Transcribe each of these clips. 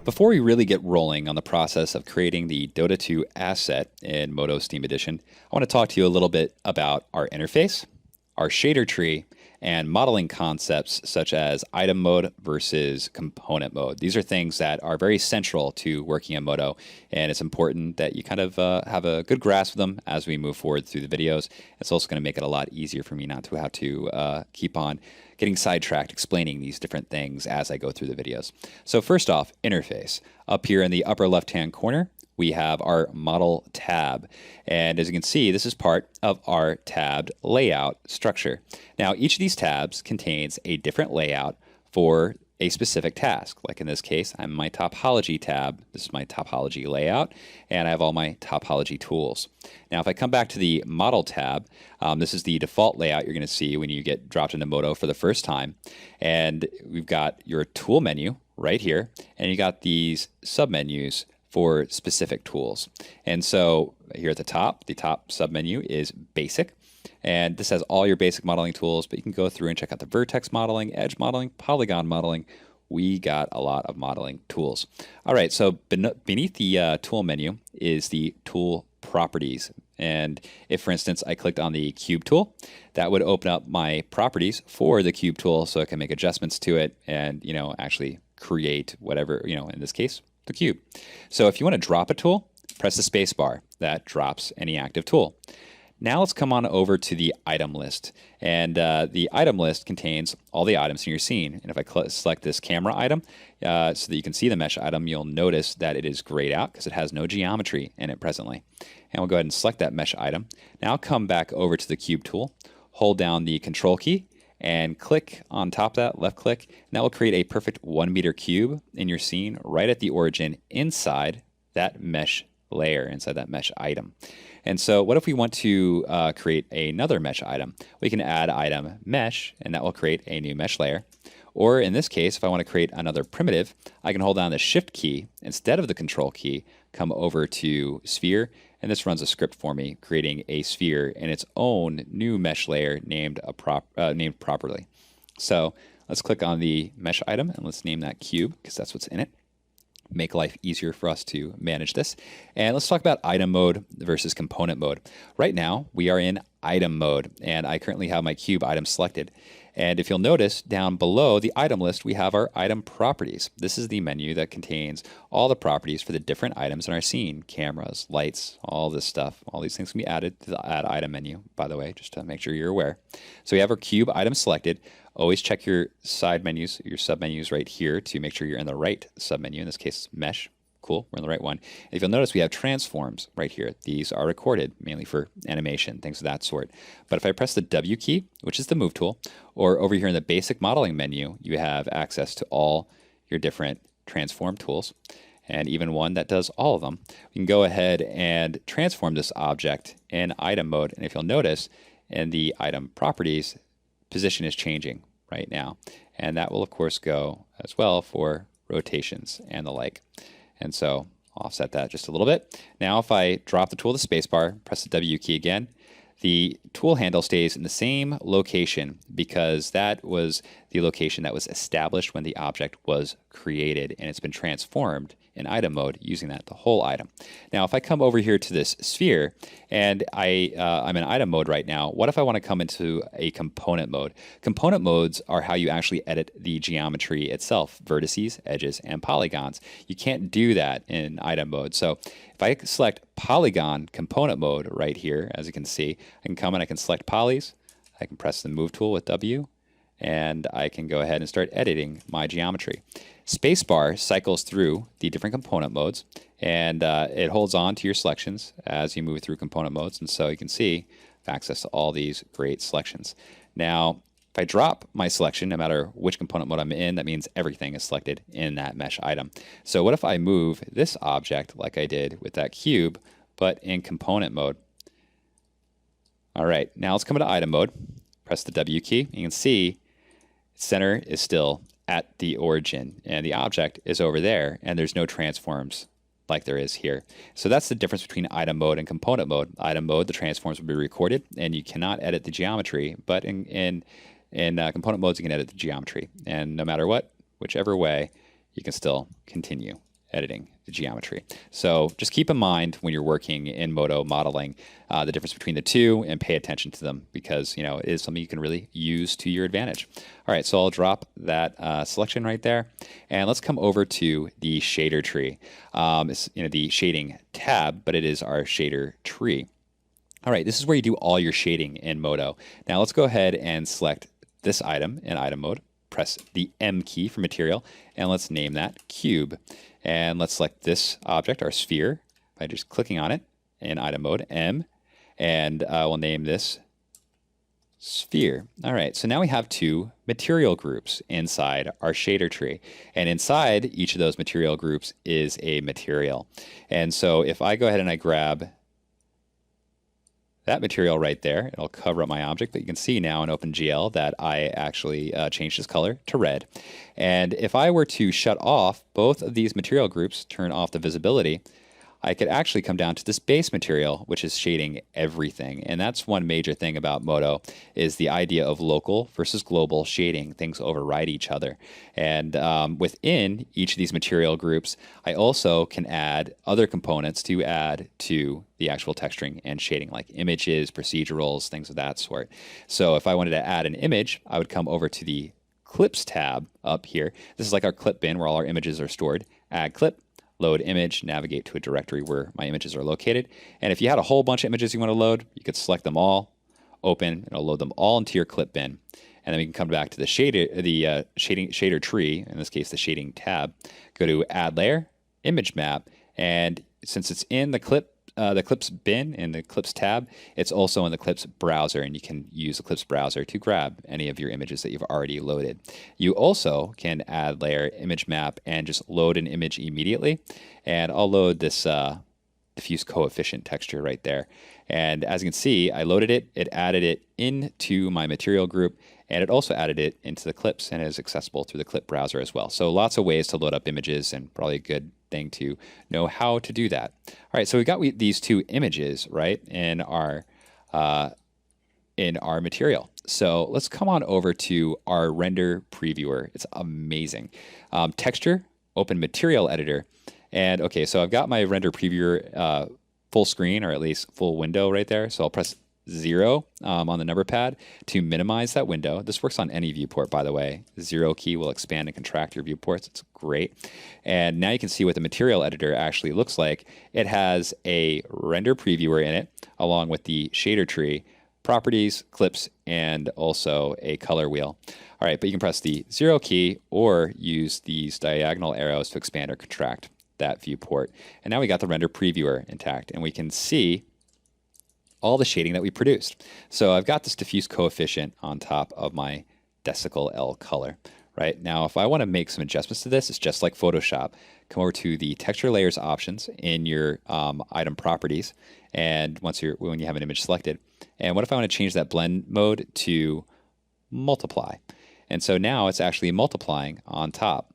Before we really get rolling on the process of creating the Dota 2 asset in MODO Steam Edition, I want to talk to you a little bit about our interface, our shader tree, and modeling concepts such as item mode versus component mode. These are things that are very central to working in MODO, and it's important that you kind of have a good grasp of them as we move forward through the videos. It's also going to make it a lot easier for me not to have to keep on getting sidetracked explaining these different things as I go through the videos. So first off, interface. Up here in the upper left-hand corner, we have our model tab. And as you can see, this is part of our tabbed layout structure. Now, each of these tabs contains a different layout for a specific task. Like in this case, I'm in my topology tab. This is my topology layout, and I have all my topology tools. Now, if I come back to the model tab, this is the default layout you're going to see when you get dropped into MODO for the first time. And we've got your tool menu right here, and you got these submenus for specific tools. And so here at the top submenu is basic. And this has all your basic modeling tools, but you can go through and check out the vertex modeling, edge modeling, polygon modeling. We got a lot of modeling tools. All right, so beneath the tool menu is the tool properties. And if, for instance, I clicked on the cube tool, that would open up my properties for the cube tool so I can make adjustments to it and, actually create whatever, in this case, the cube. So if you want to drop a tool, press the space bar. That drops any active tool. Now let's come on over to the item list. And the item list contains all the items in your scene. And if I select this camera item so that you can see the mesh item, you'll notice that it is grayed out because it has no geometry in it presently. And we'll go ahead and select that mesh item. Now come back over to the cube tool, hold down the control key, and click on top of that, left click, and that will create a perfect 1 meter cube in your scene right at the origin inside that mesh layer, inside that mesh item. And so what if we want to create another mesh item? We can add item mesh, and that will create a new mesh layer. Or in this case, if I want to create another primitive, I can hold down the shift key instead of the control key, come over to sphere, and this runs a script for me, creating a sphere in its own new mesh layer named properly. So let's click on the mesh item, and let's name that cube, because that's what's in it. Make life easier for us to manage this. And let's talk about item mode versus component mode. Right now, we are in item mode, and I currently have my cube item selected. And if you'll notice, down below the item list, we have our item properties. This is the menu that contains all the properties for the different items in our scene. Cameras, lights, all this stuff. All these things can be added to the add item menu, by the way, just to make sure you're aware. So we have our cube item selected. Always check your side menus, your submenus right here to make sure you're in the right submenu. In this case, mesh. Cool, we're in the right one. And if you'll notice, we have transforms right here. These are recorded mainly for animation, things of that sort. But if I press the W key, which is the move tool, or over here in the basic modeling menu, you have access to all your different transform tools, and even one that does all of them. You can go ahead and transform this object in item mode. And if you'll notice, in the item properties, position is changing right now. And that will, of course, go as well for rotations and the like. And so offset that just a little bit. Now if I drop the tool to the spacebar, press the W key again, the tool handle stays in the same location because that was the location that was established when the object was created, and it's been transformed in item mode using that, the whole item. Now if I come over here to this sphere and I'm in item mode right now, what if I want to come into a component mode? Component modes are how you actually edit the geometry itself, vertices, edges, and polygons. You can't do that in item mode. So if I select polygon component mode right here, as you can see, I can come and I can select polys, I can press the move tool with W, and I can go ahead and start editing my geometry. Spacebar cycles through the different component modes, and it holds on to your selections as you move through component modes, and so you can see access to all these great selections. Now, if I drop my selection, no matter which component mode I'm in, that means everything is selected in that mesh item. So what if I move this object like I did with that cube, but in component mode? All right, now let's come into item mode, press the W key, and you can see center is still at the origin, and the object is over there, and there's no transforms like there is here. So that's the difference between item mode and component mode. Item mode, the transforms will be recorded, and you cannot edit the geometry, but in component modes, you can edit the geometry. And no matter what, whichever way, you can still continue editing the geometry. So just keep in mind when you're working in MODO modeling the difference between the two and pay attention to them because it is something you can really use to your advantage. All right, so I'll drop that selection right there, and let's come over to the shader tree. It's the shading tab, but it is our shader tree. All right, this is where you do all your shading in MODO. Now let's go ahead and select this item in item mode. Press the M key for material, and let's name that cube. And let's select this object, our sphere, by just clicking on it in item mode, M, and we'll name this sphere. All right, so now we have two material groups inside our shader tree. And inside each of those material groups is a material. And so if I go ahead and I grab that material right there, it'll cover up my object, but you can see now in OpenGL that I actually changed this color to red. And if I were to shut off both of these material groups, turn off the visibility, I could actually come down to this base material, which is shading everything. And that's one major thing about MODO is the idea of local versus global shading. Things override each other. And within each of these material groups, I also can add other components to add to the actual texturing and shading, like images, procedurals, things of that sort. So if I wanted to add an image, I would come over to the Clips tab up here. This is like our clip bin where all our images are stored. Add clip, load image, navigate to a directory where my images are located. And if you had a whole bunch of images you want to load, you could select them all, open, and it'll load them all into your clip bin. And then we can come back to the shader tree, in this case the shading tab, go to add layer, image map, and since it's in the Clips bin in the Clips tab, it's also in the Clips browser, and you can use the Clips browser to grab any of your images that you've already loaded. You also can add layer, image map, and just load an image immediately. And I'll load this diffuse coefficient texture right there. And as you can see, I loaded it, it added it into my material group, and it also added it into the Clips and is accessible through the Clip browser as well. So lots of ways to load up images, and probably a good thing to know how to do that. All right, so we've got these two images, right, in our material. So let's come on over to our render previewer. It's amazing. Texture, open material editor. And okay, so I've got my render previewer full screen, or at least full window right there. So I'll press 0 on the number pad to minimize that window. This works on any viewport, by the way. The 0 key will expand and contract your viewports. It's great. And now you can see what the material editor actually looks like. It has a render previewer in it, along with the shader tree, properties, clips, and also a color wheel. All right, but you can press the 0 key or use these diagonal arrows to expand or contract that viewport. And now we got the render previewer intact, and we can see all the shading that we produced. So I've got this diffuse coefficient on top of my decical L color. Right now, if I want to make some adjustments to this, it's just like Photoshop. Come over to the texture layers options in your item properties, and when you have an image selected. And what if I want to change that blend mode to multiply? And so now it's actually multiplying on top,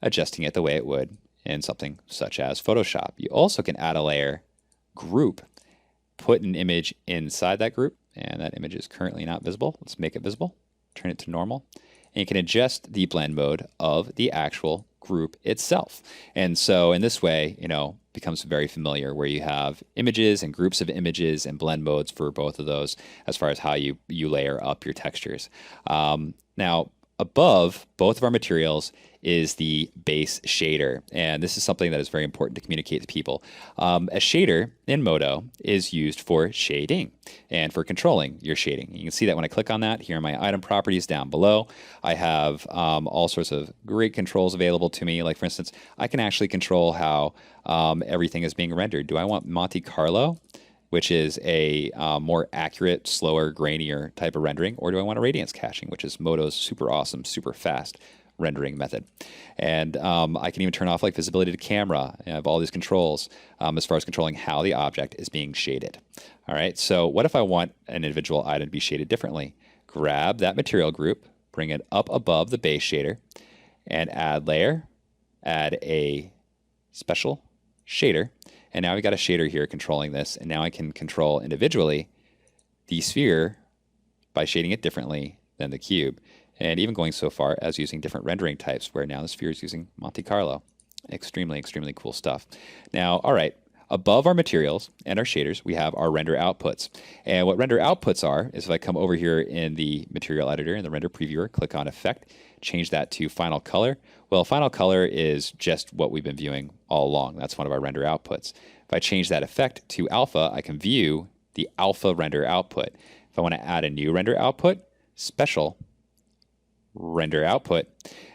adjusting it the way it would in something such as Photoshop. You also can add a layer group, put an image inside that group, and that image is currently not visible. Let's make it visible, turn it to normal, and you can adjust the blend mode of the actual group itself. And so in this way, becomes very familiar where you have images and groups of images and blend modes for both of those as far as how you layer up your textures. Now, above both of our materials is the base shader, and this is something that is very important to communicate to people. A shader in MODO is used for shading and for controlling your shading. You can see that when I click on that here in my item properties down below, I have all sorts of great controls available to me. Like for instance, I can actually control how everything is being rendered. Do I want Monte Carlo, which is a more accurate, slower, grainier type of rendering, or do I want a radiance caching, which is MODO's super awesome, super fast rendering method? And I can even turn off like visibility to camera. I have all these controls as far as controlling how the object is being shaded. All right, so what if I want an individual item to be shaded differently? Grab that material group, bring it up above the base shader, and add layer, add a special shader, and now we got a shader here controlling this, and now I can control individually the sphere by shading it differently than the cube, and even going so far as using different rendering types, where now the sphere is using Monte Carlo. Extremely, extremely cool stuff. Now, all right, above our materials and our shaders, we have our render outputs. And what render outputs are is if I come over here in the material editor in the render previewer, click on effect, change that to final color. Well, final color is just what we've been viewing all along. That's one of our render outputs. If I change that effect to alpha, I can view the alpha render output. If I want to add a new render output, special render output,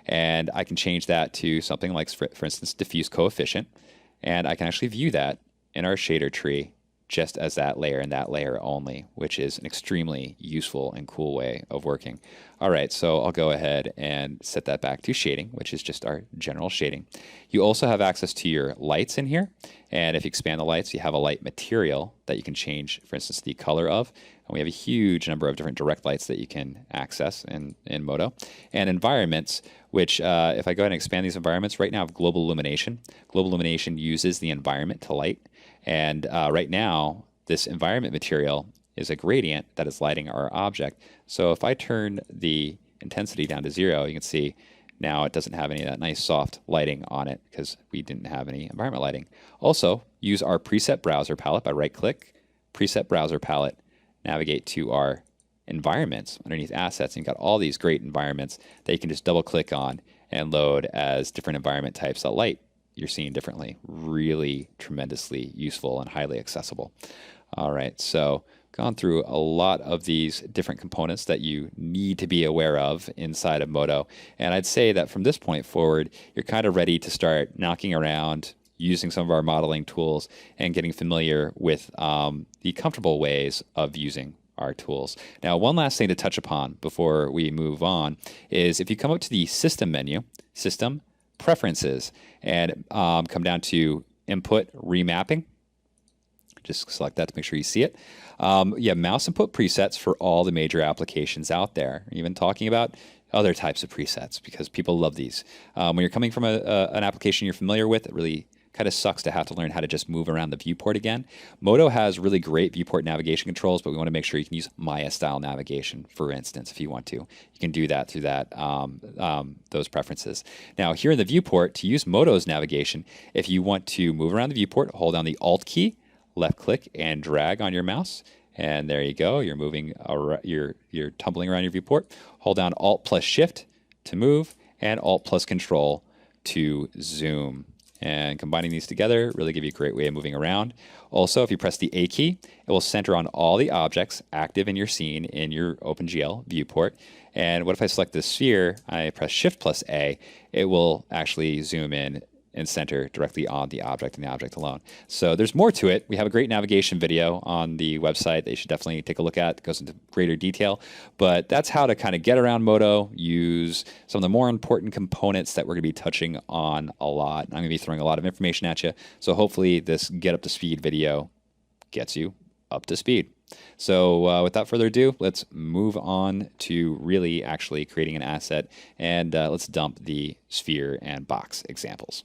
and I can change that to something like, for instance, diffuse coefficient, and I can actually view that in our shader tree just as that layer and that layer only, which is an extremely useful and cool way of working. All right, so I'll go ahead and set that back to shading, which is just our general shading. You also have access to your lights in here, and if you expand the lights, you have a light material that you can change, for instance, the color of. And we have a huge number of different direct lights that you can access in MODO. And environments, which if I go ahead and expand these environments, right now I have global illumination. Global illumination uses the environment to light. And right now, this environment material is a gradient that is lighting our object. So if I turn the intensity down to 0, you can see now it doesn't have any of that nice soft lighting on it because we didn't have any environment lighting. Also, use our preset browser palette by right-click, preset browser palette, navigate to our environments underneath assets, and you've got all these great environments that you can just double-click on and load as different environment types that light you're seeing differently. Really tremendously useful and highly accessible. All right, so gone through a lot of these different components that you need to be aware of inside of MODO. And I'd say that from this point forward, you're kind of ready to start knocking around, using some of our modeling tools, and getting familiar with the comfortable ways of using our tools. Now, one last thing to touch upon before we move on is if you come up to the System menu, System, Preferences, and come down to Input Remapping. Just select that to make sure you see it. You have mouse input presets for all the major applications out there. Even talking about other types of presets because people love these. When you're coming from an application you're familiar with, it really kind of sucks to have to learn how to just move around the viewport again. MODO has really great viewport navigation controls, but we want to make sure you can use Maya style navigation, for instance, if you want to. You can do that through that those preferences. Now, here in the viewport, to use MODO's navigation, if you want to move around the viewport, hold down the Alt key, left click, and drag on your mouse. And there you go. You're moving, you're tumbling around your viewport. Hold down Alt plus Shift to move, and Alt plus Control to zoom. And combining these together really give you a great way of moving around. Also, if you press the A key, it will center on all the objects active in your scene in your OpenGL viewport. And what if I select the sphere, I press Shift plus A, it will actually zoom in and center directly on the object and the object alone. So there's more to it. We have a great navigation video on the website that you should definitely take a look at. It goes into greater detail, but that's how to kind of get around MODO, use some of the more important components that we're gonna be touching on a lot. I'm gonna be throwing a lot of information at you. So hopefully this get up to speed video gets you up to speed. So without further ado, let's move on to really actually creating an asset, and let's dump the sphere and box examples.